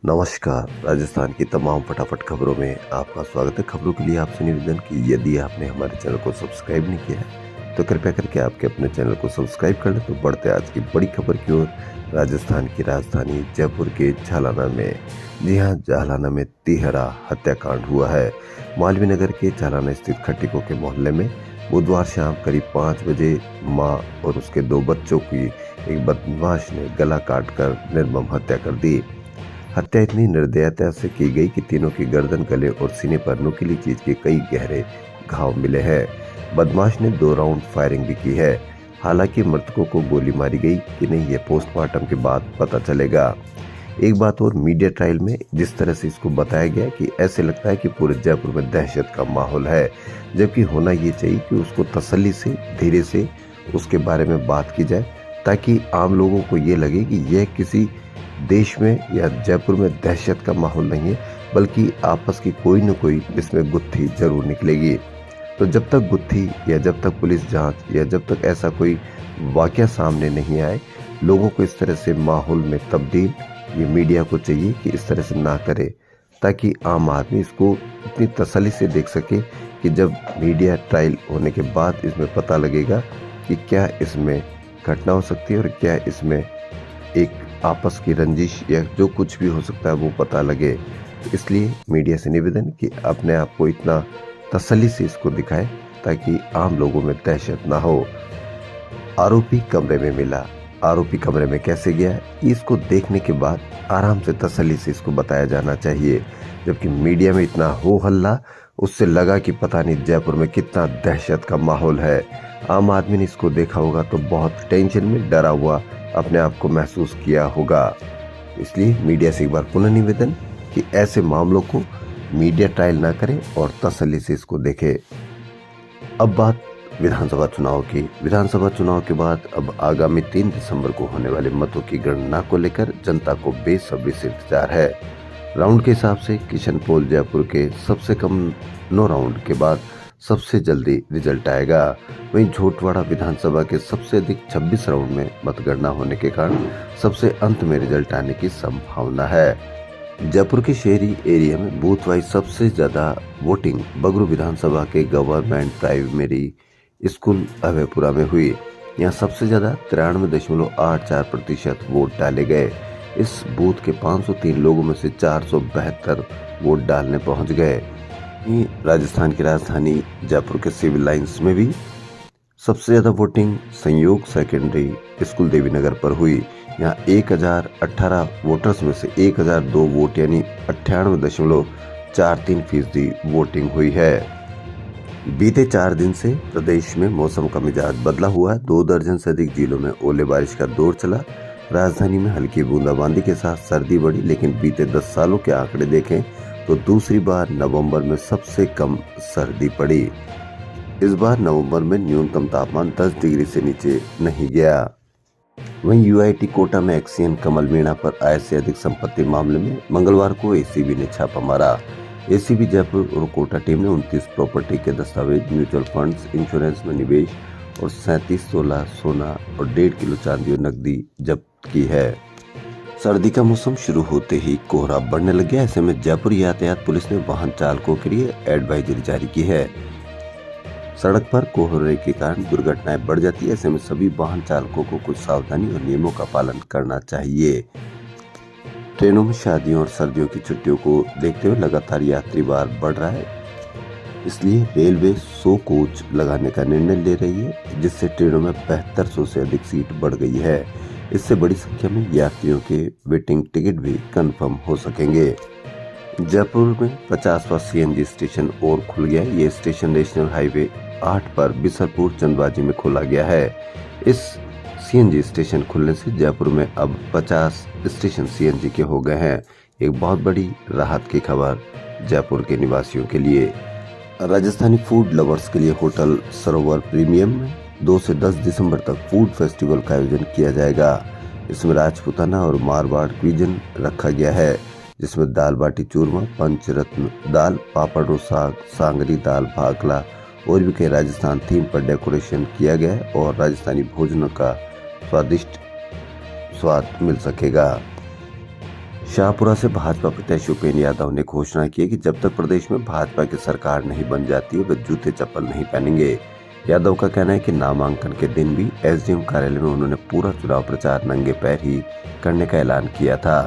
नमस्कार। राजस्थान की तमाम फटाफट खबरों में आपका स्वागत है। खबरों के लिए आपसे निवेदन कि यदि आपने हमारे चैनल को सब्सक्राइब नहीं किया है तो कृपया करके आपके अपने चैनल को सब्सक्राइब कर लें। तो बढ़ते आज की बड़ी खबर की ओर। राजस्थान की राजधानी जयपुर के झालाना में, जी हाँ, झालाना में तिहरा हत्याकांड हुआ है। मालवीय नगर के झालाना स्थित खट्टिको के मोहल्ले में बुधवार शाम करीब 5 बजे मां और उसके 2 बच्चों की एक बदमाश ने गला काटकर निर्मम हत्या कर दी। हत्या इतनी निर्दयता से की गई कि तीनों की गर्दन, गले और सीने पर नुकीली चीज के कई गहरे घाव मिले हैं। बदमाश ने 2 राउंड फायरिंग भी की है। हालांकि मृतकों को गोली मारी गई कि नहीं, ये पोस्टमार्टम के बाद पता चलेगा। एक बात और, मीडिया ट्रायल में जिस तरह से इसको बताया गया कि ऐसे लगता है कि पूरे जयपुर में दहशत का माहौल है, जबकि होना ये चाहिए कि उसको तसल्ली से, धीरे से उसके बारे में बात की जाए, ताकि आम लोगों को ये लगे कि यह किसी देश में या जयपुर में दहशत का माहौल नहीं है, बल्कि आपस की कोई न कोई इसमें गुत्थी जरूर निकलेगी। तो जब तक गुत्थी या जब तक पुलिस जांच या जब तक ऐसा कोई वाकया सामने नहीं आए, लोगों को इस तरह से माहौल में तब्दील ये मीडिया को चाहिए कि इस तरह से ना करे, ताकि आम आदमी इसको इतनी तसल्ली से देख सके कि जब मीडिया ट्रायल होने के बाद इसमें पता लगेगा कि क्या इसमें घटना हो सकती है और क्या इसमें एक आपस की रंजिश या जो कुछ भी हो सकता है वो पता लगे। तो इसलिए मीडिया से निवेदन कि अपने आप को इतना तसल्ली से इसको दिखाए ताकि आम लोगों में दहशत ना हो। आरोपी कमरे में मिला। आरोपी कमरे में कैसे गया, इसको देखने के बाद आराम से तसल्ली से इसको बताया जाना चाहिए। जबकि मीडिया में इतना हो हल्ला, उससे लगा कि पता नहीं जयपुर में कितना दहशत का माहौल है। आम आदमी ने इसको देखा होगा तो बहुत टेंशन में, डरा हुआ अपने आप को महसूस किया होगा। इसलिए मीडिया से एक बार पुनः निवेदन कि ऐसे मामलों को मीडिया ट्रायल ना करे और तसल्ली से इसको देखे। अब बात विधानसभा चुनाव की। विधानसभा चुनाव के बाद अब आगामी 3 दिसंबर को होने वाले मतों की गणना को लेकर जनता को बेसब्री से इंतजार है। राउंड के हिसाब से किशन पोल जयपुर के सबसे कम 9 राउंड के बाद सबसे जल्दी रिजल्ट आएगा। वहीं झोटवाड़ा विधानसभा के सबसे अधिक 26 राउंड में मतगणना होने के कारण सबसे अंत में रिजल्ट आने की संभावना है। जयपुर के शहरी एरिया में बूथ वाइज सबसे ज्यादा वोटिंग बगरू विधानसभा के गवर्नमेंट प्राइमरी स्कूल अभयपुरा में हुई। यहाँ सबसे ज्यादा 93.84% वोट डाले गए। इस बूथ के 503 लोगों में से 472 वोट डालने पहुंच गए। राजस्थान की राजधानी जयपुर के सिविल लाइंस में भी सबसे ज्यादा वोटिंग संयोग सेकेंडरी स्कूल देवीनगर पर हुई। यहाँ 1018 वोटर्स में से 1002 वोट यानी 98.43% वोटिंग हुई है। बीते 4 दिन से प्रदेश में मौसम का मिजाज बदला हुआ है। 2 दर्जन से अधिक जिलों में ओले बारिश का दौर चला। राजधानी में हल्की बूंदाबांदी के साथ सर्दी बढ़ी, लेकिन बीते 10 सालों के आंकड़े देखें तो दूसरी बार नवंबर में सबसे कम सर्दी पड़ी। इस बार नवंबर में न्यूनतम तापमान 10 डिग्री से नीचे नहीं गया। वहीं यूआईटी कोटा में एक्सियन कमल मीणा पर आय से अधिक संपत्ति मामले में मंगलवार को एसीबी ने छापा मारा। एसीबी जयपुर और कोटा टीम ने 29 प्रॉपर्टी के दस्तावेज, म्यूचुअल फंड्स, इंश्योरेंस में निवेश और 37 तोला सोना और 1.5 किलो चांदी और नकदी जब्त की है। सर्दी का मौसम शुरू होते ही कोहरा बढ़ने लग गया। ऐसे में जयपुर यातायात पुलिस ने वाहन चालकों के लिए एडवाइजरी जारी की है। सड़क पर कोहरे के कारण दुर्घटनाएं बढ़ जाती है। ऐसे में सभी वाहन चालकों को कुछ सावधानी और नियमों का पालन करना चाहिए। ट्रेनों में शादियों और सर्दियों की छुट्टियों को देखते हुए लगातार यात्री भार बढ़ रहा है, इसलिए रेलवे 100 कोच लगाने का निर्णय ले रही है, जिससे ट्रेनों में 7200 से अधिक सीट बढ़ गई है। इससे बड़ी संख्या में यात्रियों के वेटिंग टिकट भी कंफर्म हो सकेंगे। जयपुर में 50वां सीएनजी स्टेशन और खुल गया है। ये स्टेशन नेशनल हाईवे 8 पर बिसरपुर चंदबाजी में खोला गया है। इस सीएनजी स्टेशन खुलने से जयपुर में अब 50 स्टेशन सीएनजी के हो गए हैं। एक बहुत बड़ी राहत की खबर जयपुर के निवासियों के लिए। राजस्थानी फूड लवर्स के लिए होटल सरोवर प्रीमियम में 2 से 10 दिसंबर तक फूड फेस्टिवल का आयोजन किया जाएगा। इसमें राजपूताना और मारवाड़ क्विजन रखा गया है, जिसमें दाल बाटी चूरमा, पंचरत्न दाल, पापड़ और साग, सांगरी दाल, भाकला और भी कई राजस्थान थीम पर डेकोरेशन किया गया है और राजस्थानी भोजनों का स्वादिष्ट स्वाद मिल सकेगा। शाहपुरा से भाजपा प्रत्याशी उपेंद्र यादव ने घोषणा की है कि जब तक प्रदेश में भाजपा की सरकार नहीं बन जाती है वे जूते चप्पल नहीं पहनेंगे। यादव का कहना है कि नामांकन के दिन भी एसडीएम कार्यालय में उन्होंने पूरा चुनाव प्रचार नंगे पैर ही करने का ऐलान किया था।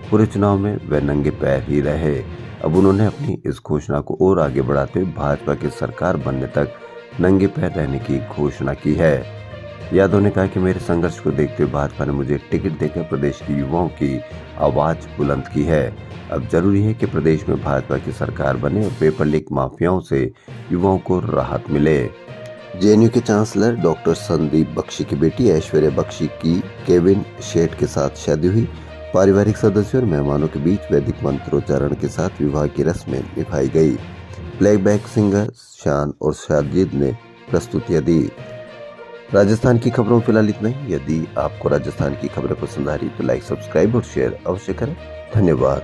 पूरे चुनाव में वे नंगे पैर ही रहे। अब उन्होंने अपनी इस घोषणा को और आगे बढ़ाते हुए भाजपा की सरकार बनने तक नंगे पैर रहने की घोषणा की है। यादव ने कहा कि मेरे संघर्ष को देखते हुए भाजपा ने मुझे टिकट देकर प्रदेश के युवाओं की आवाज बुलंद की है। अब जरूरी है कि प्रदेश में भाजपा की सरकार बने और पेपर लीक माफियाओं से युवाओं को राहत मिले। जेएनयू के चांसलर डॉक्टर संदीप बख्शी की बेटी ऐश्वर्या बख्शी की केविन शेठ के साथ शादी हुई। पारिवारिक सदस्यों और मेहमानों के बीच वैदिक मंत्रोच्चारण के साथ विवाह की रस्में निभाई गई। प्लेबैक सिंगर शान और साजिद ने प्रस्तुतियां दी। राजस्थान की खबरों में फिलहाल इतना ही। यदि आपको राजस्थान की खबरें पसंद आ रही तो लाइक, सब्सक्राइब और शेयर अवश्य करें। धन्यवाद।